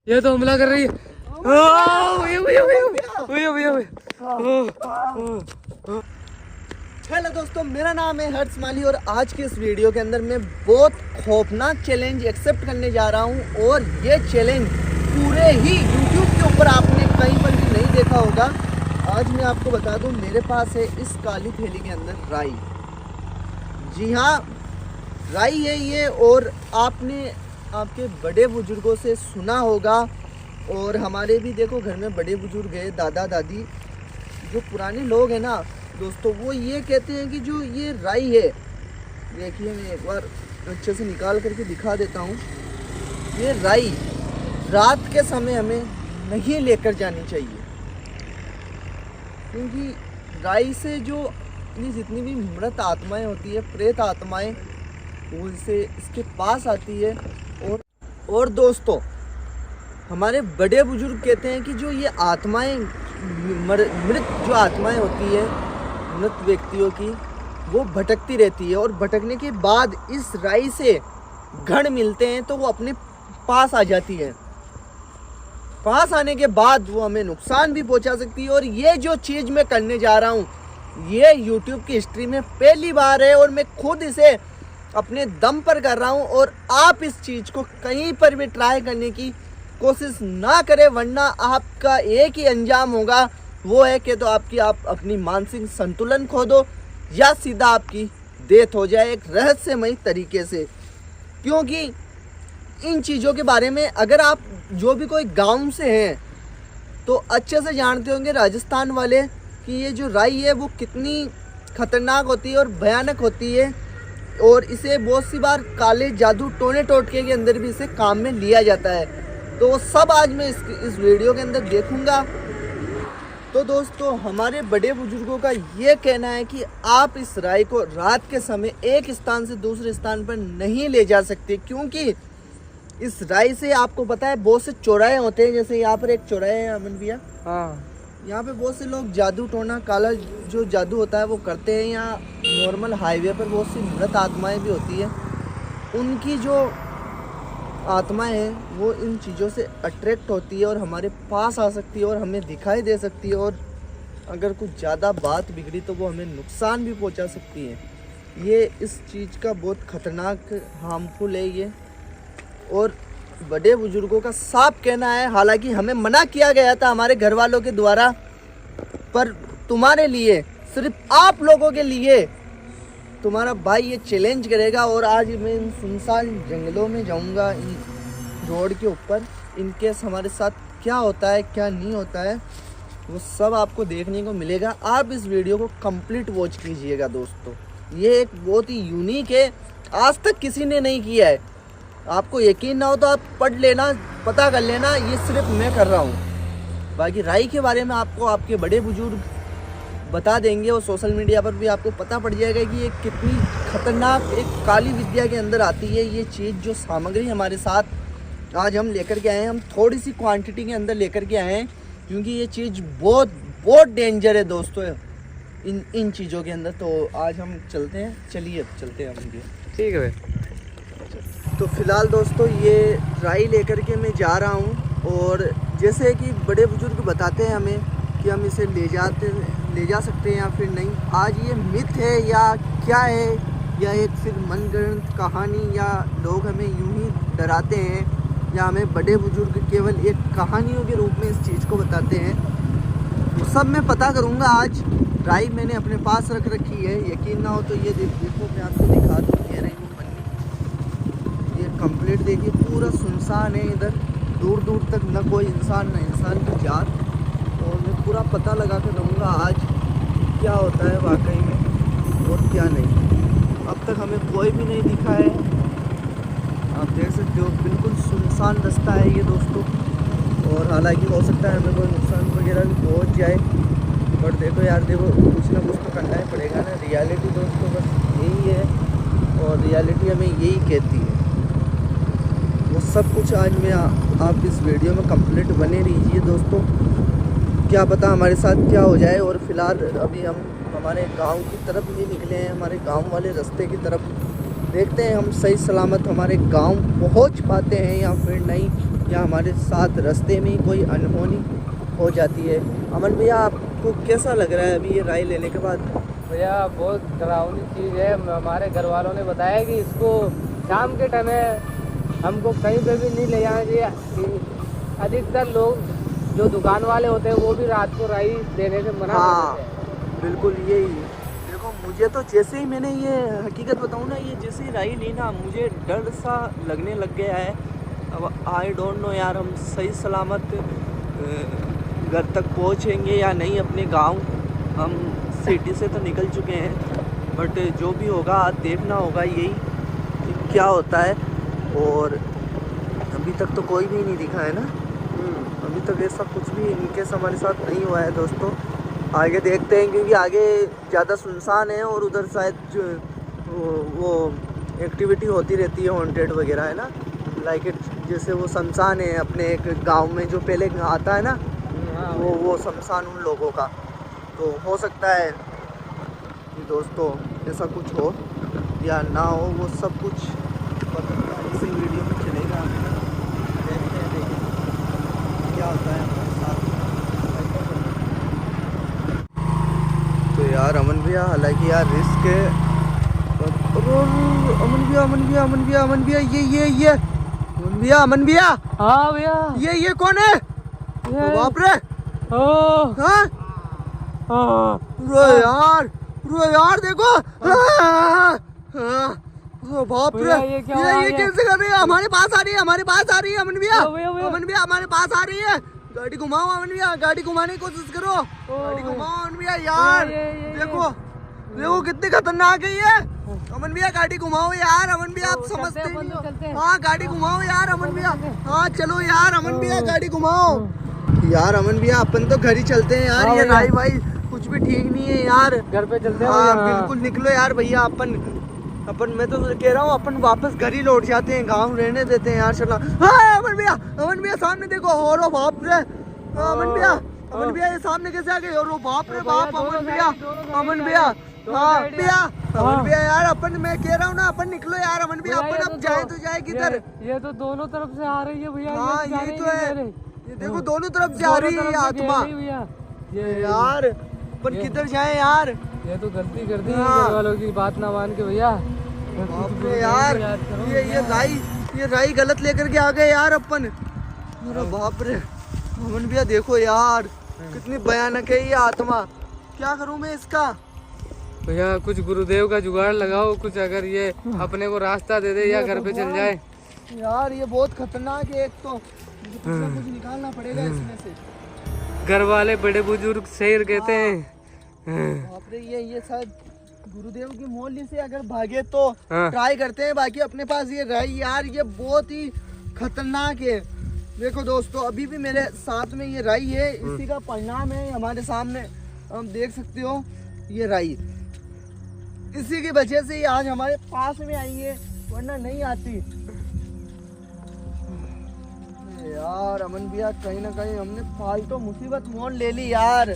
ये तो हमला कर रही है। हेलो दोस्तों, मेरा नाम है हर्ष माली और आज के इस वीडियो के अंदर मैं बहुत खौफनाक चैलेंज एक्सेप्ट करने जा रहा हूं। और ये चैलेंज पूरे ही YouTube के ऊपर आपने कहीं पर भी नहीं देखा होगा। आज मैं आपको बता दूं, मेरे पास है इस काली थैली के अंदर राई। जी हाँ, राई है ये। और आपने आपके बड़े बुजुर्गों से सुना होगा, और हमारे भी देखो घर में बड़े बुजुर्ग है, दादा दादी, जो पुराने लोग हैं ना दोस्तों, वो ये कहते हैं कि जो ये राई है, देखिए मैं एक बार अच्छे से निकाल करके दिखा देता हूँ। ये राई रात के समय हमें नहीं लेकर जानी चाहिए, क्योंकि राई से जो ये जितनी भी मृत आत्माएं होती है, प्रेत आत्माएं, वो इसे इसके पास आती है। और दोस्तों, हमारे बड़े बुजुर्ग कहते हैं कि जो ये आत्माएं, मृत जो आत्माएं होती है मृत व्यक्तियों की, वो भटकती रहती है। और भटकने के बाद इस राई से घड़ मिलते हैं तो वो अपने पास आ जाती है। पास आने के बाद वो हमें नुकसान भी पहुंचा सकती है। और ये जो चीज़ मैं करने जा रहा हूँ, ये YouTube की हिस्ट्री में पहली बार है, और मैं खुद इसे अपने दम पर कर रहा हूँ। और आप इस चीज़ को कहीं पर भी ट्राई करने की कोशिश ना करें, वरना आपका एक ही अंजाम होगा, वो है कि तो आप अपनी मानसिक संतुलन खो दो, या सीधा आपकी डेथ हो जाए एक रहस्यमय तरीके से। क्योंकि इन चीज़ों के बारे में अगर आप जो भी कोई गांव से हैं तो अच्छे से जानते होंगे, राजस्थान वाले, कि ये जो राई है वो कितनी खतरनाक होती है और भयानक होती है। और इसे बहुत सी बार काले जादू टोने टोटके के अंदर भी इसे काम में लिया जाता है। तो वो सब आज मैं इस वीडियो के अंदर देखूंगा। तो दोस्तों, हमारे बड़े बुजुर्गों का ये कहना है कि आप इस राई को रात के समय एक स्थान से दूसरे स्थान पर नहीं ले जा सकते, क्योंकि इस राई से आपको पता है बहुत से चौराहे होते हैं। जैसे यहाँ पर एक चौराहा है अमन भैया, हाँ, यहाँ पे बहुत से लोग जादू टोना, काला जो जादू होता है वो करते हैं। यहाँ नॉर्मल हाईवे पर बहुत सी मृत आत्माएं भी होती है। उनकी जो आत्माएं हैं वो इन चीज़ों से अट्रैक्ट होती है और हमारे पास आ सकती है और हमें दिखाई दे सकती है। और अगर कुछ ज़्यादा बात बिगड़ी तो वो हमें नुकसान भी पहुंचा सकती है। ये इस चीज़ का बहुत ख़तरनाक, हार्मफुल है ये। और बड़े बुजुर्गों का साफ कहना है, हालांकि हमें मना किया गया था हमारे घर वालों के द्वारा, पर तुम्हारे लिए, सिर्फ आप लोगों के लिए तुम्हारा भाई ये चैलेंज करेगा। और आज मैं इन सुनसान जंगलों में जाऊंगा, इन रोड के ऊपर, इनकेस हमारे साथ क्या होता है क्या नहीं होता है वो सब आपको देखने को मिलेगा। आप इस वीडियो को कंप्लीट वॉच कीजिएगा दोस्तों। ये एक बहुत ही यूनिक है, आज तक किसी ने नहीं किया है। आपको यकीन ना हो तो आप पढ़ लेना, पता कर लेना, ये सिर्फ मैं कर रहा हूँ। बाकी राई के बारे में आपको आपके बड़े बुजुर्ग बता देंगे, और सोशल मीडिया पर भी आपको पता पड़ जाएगा कि ये कितनी खतरनाक एक काली विद्या के अंदर आती है। ये चीज़ जो सामग्री हमारे साथ आज हम लेकर के आए हैं, हम थोड़ी सी क्वांटिटी के अंदर लेकर के आए हैं, क्योंकि ये चीज़ बहुत बहुत डेंजर है दोस्तों इन चीज़ों के अंदर। तो आज हम चलते हैं, चलिए चलते हैं हम। ठीक है भाई। तो फिलहाल दोस्तों, ये राई लेकर के मैं जा रहा हूँ। और जैसे कि बड़े बुजुर्ग बताते हैं हमें कि हम इसे ले जा सकते हैं या फिर नहीं। आज ये मिथ है या क्या है, या एक फिर मनगढ़ंत कहानी, या लोग हमें यूं ही डराते हैं, या हमें बड़े बुजुर्ग केवल एक कहानियों के रूप में इस चीज़ को बताते हैं, वो सब मैं पता करूँगा आज। राई मैंने अपने पास रख रखी है, यकीन ना हो तो ये देखो मैं आपको दिखा दूँ। ये रही वो पन्नी, ये कंप्लीट देखिए, पूरा सुनसान है इधर, दूर दूर तक न कोई इंसान, न इंसान की जात। और मैं पूरा पता लगा कर रहूँगा आज क्या होता है वाकई में और क्या नहीं। अब तक हमें कोई भी नहीं दिखा है, आप देख सकते हो, बिल्कुल सुनसान रास्ता है ये दोस्तों। और हालांकि हो सकता है हमें कोई नुकसान वगैरह भी पहुँच जाए, बट देखो यार, देखो कुछ ना कुछ तो करना ही पड़ेगा ना। रियलिटी दोस्तों बस यही है, और रियलिटी हमें यही कहती है। वो सब कुछ आज मैं आप इस वीडियो में कंप्लीट बने रहिए दोस्तों, क्या पता हमारे साथ क्या हो जाए। और फिलहाल अभी हम हमारे गांव की तरफ ही निकले हैं, हमारे गांव वाले रास्ते की तरफ। देखते हैं हम सही सलामत हमारे गांव पहुंच पाते हैं या फिर नहीं। या हमारे साथ रास्ते में कोई अनहोनी हो जाती है। अमन भैया आपको कैसा लग रहा है अभी ये राय लेने के बाद? भैया बहुत डरावनी चीज़ है। हमारे घर वालों ने बताया कि इसको शाम के टाइम हमको कहीं पे भी नहीं ले जाना चाहिए। अधिकतर लोग जो दुकान वाले होते हैं वो भी रात को राई देने से मना करते हैं। बिल्कुल यही। देखो मुझे तो जैसे ही मैंने ये हकीकत बताऊँ ना, ये जैसे ही राई ली ना, मुझे डर सा लगने लग गया है। अब आई डोंट नो यार, हम सही सलामत घर तक पहुँचेंगे या नहीं अपने गांव। हम सिटी से तो निकल चुके हैं, बट जो भी होगा देखना होगा यही कि क्या होता है। और अभी तक तो कोई भी नहीं दिखा है ना, अभी तक ऐसा कुछ भी इनके हमारे साथ नहीं हुआ है दोस्तों। आगे देखते हैं क्योंकि आगे ज़्यादा सुनसान है और उधर शायद जो वो एक्टिविटी होती रहती है हॉन्टेड वगैरह, है ना, लाइक इट जैसे वो शमशान है अपने एक गांव में जो पहले आता है ना, वो शमशान उन लोगों का। तो हो सकता है कि दोस्तों ऐसा कुछ हो या ना हो, वो सब कुछ इसी वीडियो में चलेगा। देखते हैं क्या होता है हमारे साथ। तो यार अमन भैया, हालांकि यार रिस्क है। अमन भैया ये अमन भैया। हाँ भैया। ये कौन है? बाप रे। हाँ रो यार देखो। बाप रे, ये कैसे कर रही है? हमारे पास आ रही है अमन भैया। हमारे पास आ रही है। गाड़ी घुमाओ अमन भैया, गाड़ी घुमाने की कोशिश करो। गाड़ी घुमाओ अमन भैया यार। देखो कितनी खतरनाक है ये। अमन भैया गाड़ी घुमाओ यार। अमन भैया आप समझते नहीं। हाँ गाड़ी घुमाओ यार अमन भैया। हाँ चलो यार अमन भैया गाड़ी घुमाओ यार। अमन भैया अपन तो घर ही चलते हैं यार। ये राई भाई कुछ भी ठीक नहीं है यार। घर पे चलते हैं। हाँ बिल्कुल निकलो यार भैया। अपन मैं तो कह रहा हूँ अपन वापस घर ही लौट जाते हैं, गांव रहने देते हैं यार। चला हाँ अमन भैया सामने देखो। और बाप रे अमन भैया ये सामने कैसे आ गए? और बाप रे बाप अमन भैया हाँ भैया यार अपन, मैं कह रहा हूँ ना अपन निकलो यार अमन भैया। अपन अब जाए तो जाए किधर? ये तो दोनों तरफ से आ रही है भैया। हाँ यही तो है, ये देखो दोनों तरफ से आ रही है आत्मा यार। अपन किधर जाए यार? ये तो गलती कर दी घर वालों की बात ना मान के भैया। यार ये राई गलत लेकर के आ गए यार अपन। अरे बाप रे अमन भैया देखो यार कितनी भयानक है ये आत्मा। क्या करूं मैं इसका? भैया कुछ गुरुदेव का जुगाड़ लगाओ कुछ, अगर ये अपने को रास्ता दे दे या घर पे चल जाए। यार ये बहुत खतरनाक है। एक तो मुझे कुछ निकालना पड़ेगा इसमें से। घर वाले बड़े बुजुर्ग सही कहते हैं। बाप रे ये शायद गुरुदेव की मोली से अगर भागे तो ट्राई करते हैं। बाकी अपने पास ये राई यार ये बहुत ही खतरनाक है। देखो दोस्तों अभी भी मेरे साथ में ये राई है, इसी का परिणाम है हमारे सामने। हम देख सकते हो ये राई, इसी की वजह से ही आज हमारे पास में आई है, वरना नहीं आती। यार अमन भैया कहीं ना कहीं हमने फालतू मुसीबत मोड़ ले ली यार।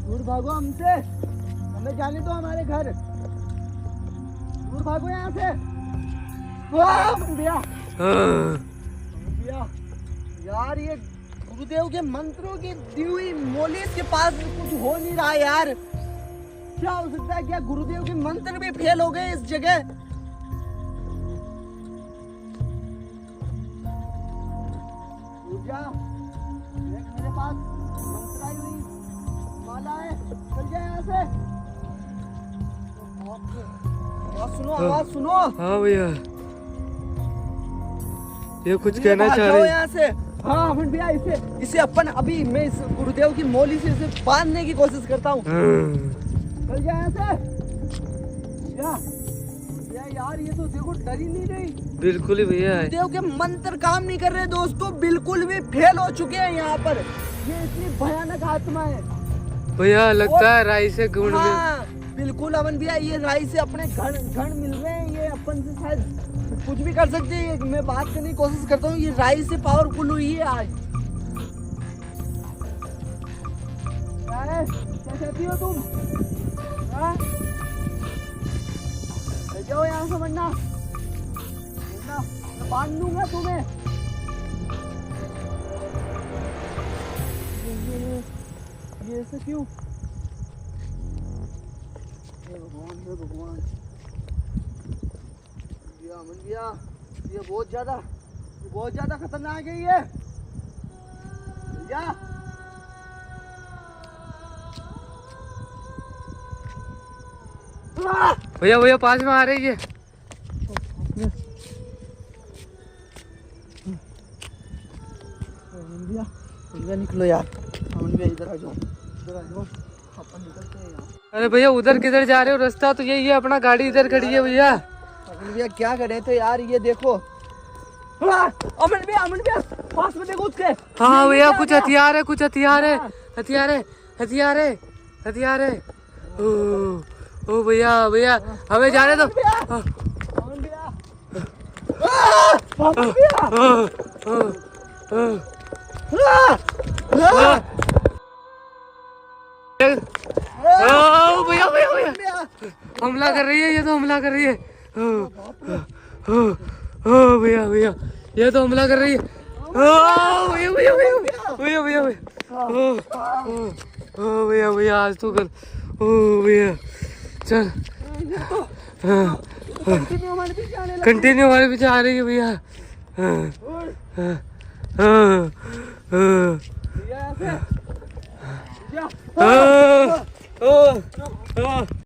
दूर भागो हमसे, हमें जाने दो हमारे घर। दूर भागो यहाँ से भैया। यार ये गुरुदेव के मंत्रों की दी हुई मोली के पास कुछ हो नहीं रहा यार। क्या हो सकता है? क्या गुरुदेव के मंत्र भी फेल हो गए इस जगह? मेरे पास मंत्राई हुई माला है, चल जाए यहाँ से। आवाज सुनो। हाँ भैया ये कुछ कहना चाह रहे हैं यहाँ से। हाँ अमन भैया इसे अपन अभी मैं इस गुरुदेव की मोली से इसे बांधने की कोशिश करता हूँ। चल जाए यहाँ से। यार ये तो देखो डर ही नहीं रही। बिल्कुल ही भैया, गुरुदेव के मंत्र काम नहीं कर रहे दोस्तों, बिल्कुल भी फेल हो चुके हैं यहाँ पर। ये इतनी भयानक आत्मा है भैया, लगता है राई से गुण बिल्कुल अमन भैया, ये राई से अपने घण मिल रहे हैं। ये अपन से शायद कुछ भी कर सकते हैं। मैं बात करने की कोशिश करता हूँ, ये राई से पावरफुल हुई है आज। क्या कहती हो तुम? जाओ यहाँ से वरना बेटा, मैं बांध दूंगा तुम्हें। ये ऐसे क्यों? हे भगवान, हे भगवान। भैया, अमन भैया, ये बहुत ज्यादा खतरनाक है ये भैया। भैया भैया पास में आ रही है। भैया भैया निकलो यार, अमन भैया इधर आ जाओ, इधर आ जाओ, अपन निकलते हैं यहाँ। अरे भैया उधर किधर जा रहे हो? रास्ता तो यही है अपना, गाड़ी इधर खड़ी है भैया। अमन भैया क्या करे थे यार, ये देखो। अमन भैया पास में देखो उसके। हाँ भैया कुछ हथियार है, कुछ हथियार है, हथियार है, हथियार है, हथियार है। ओ भैया भैया हमें जाने दो। अमन भैया, अमन भैया भैया भैया हमला कर रही है, ये तो हमला कर रही है। भैया भैया ये तो हमला कर रही है। भैया भैया भैया भैया भैया भैया भैया आज तो कल। ओ भैया चल, कंटिन्यू हमारे पीछे आ रही है भैया। भैया